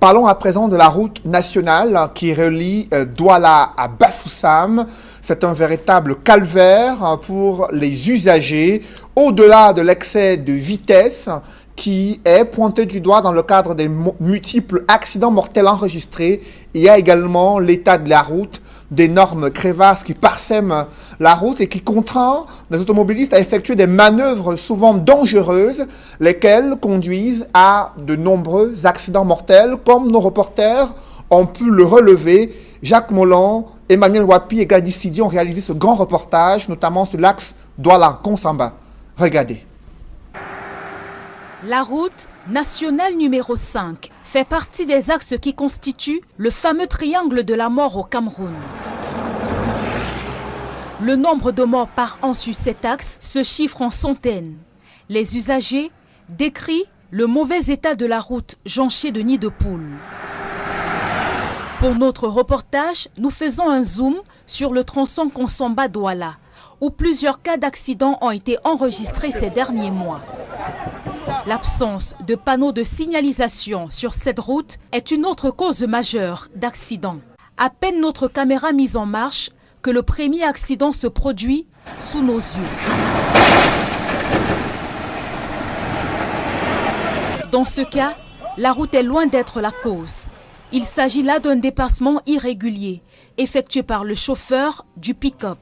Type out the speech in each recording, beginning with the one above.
Parlons à présent de la route nationale qui relie Douala à Bafoussam. C'est un véritable calvaire pour les usagers, au-delà de l'excès de vitesse qui est pointé du doigt dans le cadre des multiples accidents mortels enregistrés. Il y a également l'état de la route, d'énormes crevasses qui parsèment la route et qui contraint les automobilistes à effectuer des manœuvres souvent dangereuses, lesquelles conduisent à de nombreux accidents mortels, comme nos reporters ont pu le relever. Jacques Molland, Emmanuel Wapi et Gladys Sidi ont réalisé ce grand reportage, notamment sur l'axe Douala-Konsamba. Regardez. La route nationale numéro 5 fait partie des axes qui constituent le fameux triangle de la mort au Cameroun. Le nombre de morts par an sur cet axe se chiffre en centaines. Les usagers décrient le mauvais état de la route jonchée de nids de poules. Pour notre reportage, nous faisons un zoom sur le tronçon Konsamba-Douala, où plusieurs cas d'accidents ont été enregistrés ces derniers mois. L'absence de panneaux de signalisation sur cette route est une autre cause majeure d'accident. À peine notre caméra mise en marche que le premier accident se produit sous nos yeux. Dans ce cas, la route est loin d'être la cause. Il s'agit là d'un dépassement irrégulier effectué par le chauffeur du pick-up.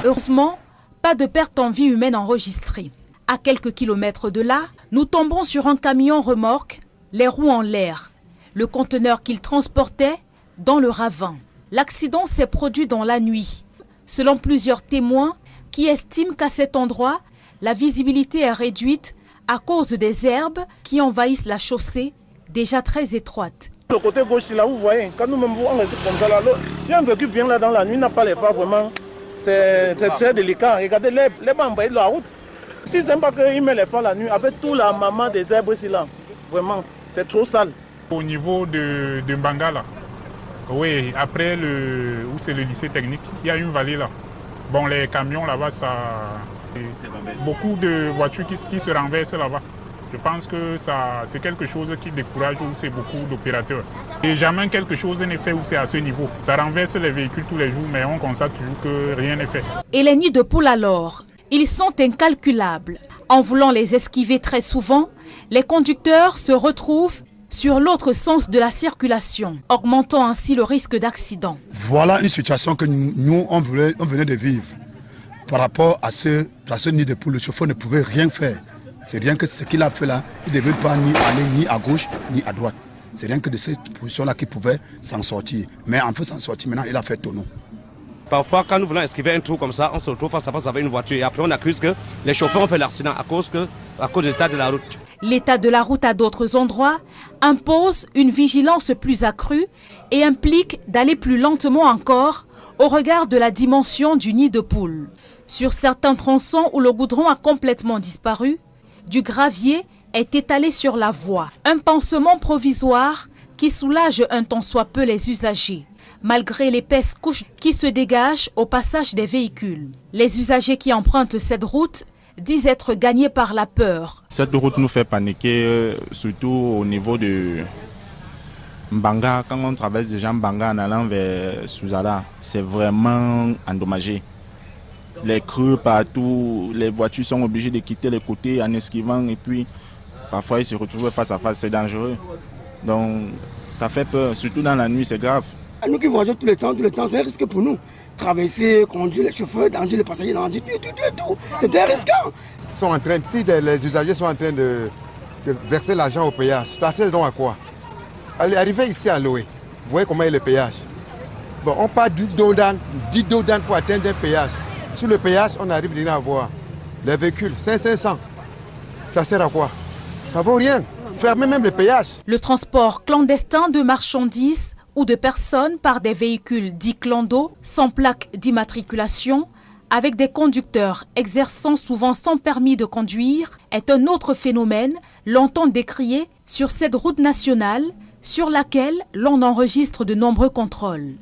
Heureusement, pas de perte en vie humaine enregistrée. À quelques kilomètres de là, nous tombons sur un camion remorque, les roues en l'air. Le conteneur qu'il transportait dans le ravin. L'accident s'est produit dans la nuit. Selon plusieurs témoins qui estiment qu'à cet endroit, la visibilité est réduite à cause des herbes qui envahissent la chaussée, déjà très étroite. Le côté gauche, là, vous voyez, quand nous-mêmes on est comme ça, là, si un véhicule vient là dans la nuit, n'a pas les phares, vraiment, c'est très délicat. Regardez les bancs de la route. Si c'est pas qu'il met les phares la nuit, avec tout la maman des herbes ici, là, vraiment, c'est trop sale. Au niveau de Mbanga, là, oui, après où c'est le lycée technique, il y a une vallée là. Bon, les camions là-bas, ça. Beaucoup de voitures qui se renversent là-bas. Je pense que c'est quelque chose qui décourage où c'est beaucoup d'opérateurs. Et jamais quelque chose n'est fait où c'est à ce niveau. Ça renverse les véhicules tous les jours, mais on constate toujours que rien n'est fait. Et les nids de poules alors? Ils sont incalculables. En voulant les esquiver très souvent, les conducteurs se retrouvent sur l'autre sens de la circulation, augmentant ainsi le risque d'accident. Voilà une situation que nous, on venait de vivre. Par rapport à ce nid de poule, le chauffeur ne pouvait rien faire. C'est rien que ce qu'il a fait là, il ne devait pas ni aller ni à gauche ni à droite. C'est rien que de cette position-là qu'il pouvait s'en sortir. Mais en fait s'en sortir, maintenant il a fait tonneau. Parfois, quand nous voulons esquiver un trou comme ça, on se retrouve face à face avec une voiture. Et après, on accuse que les chauffeurs ont fait l'accident à cause de l'état de la route. L'état de la route à d'autres endroits impose une vigilance plus accrue et implique d'aller plus lentement encore au regard de la dimension du nid de poule. Sur certains tronçons où le goudron a complètement disparu, du gravier est étalé sur la voie. Un pansement provisoire qui soulage un tant soit peu les usagers, malgré l'épaisse couche qui se dégage au passage des véhicules. Les usagers qui empruntent cette route disent être gagnés par la peur. Cette route nous fait paniquer, surtout au niveau de Mbanga. Quand on traverse déjà Mbanga en allant vers Souzala, c'est vraiment endommagé. Les creux partout, les voitures sont obligées de quitter les côtés en esquivant et puis parfois ils se retrouvent face à face, c'est dangereux. Donc ça fait peur, surtout dans la nuit, c'est grave. Nous qui voyageons tout le temps, c'est un risque pour nous. Traverser, conduire les chauffeurs, danger les passagers, danger tout. C'est un risque. Si les usagers sont en train de verser l'argent au péage, ça sert donc à quoi? Arriver ici à Loé, vous voyez comment est le péage. Bon, on part du Dodan, 10 Dodan pour atteindre un péage. Sur le péage, on arrive déjà à voir les véhicules, 500. Ça sert à quoi? Ça vaut rien. Fermer même le péage. Le transport clandestin de marchandises ou de personnes par des véhicules dits clando, sans plaque d'immatriculation, avec des conducteurs exerçant souvent sans permis de conduire, est un autre phénomène longtemps décrié sur cette route nationale sur laquelle l'on enregistre de nombreux contrôles.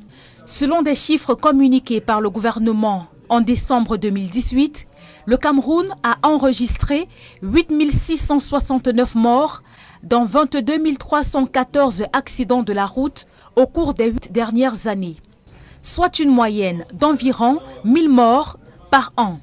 Selon des chiffres communiqués par le gouvernement en décembre 2018, le Cameroun a enregistré 8 669 morts dans 22 314 accidents de la route au cours des 8 dernières années, soit une moyenne d'environ 1000 morts par an.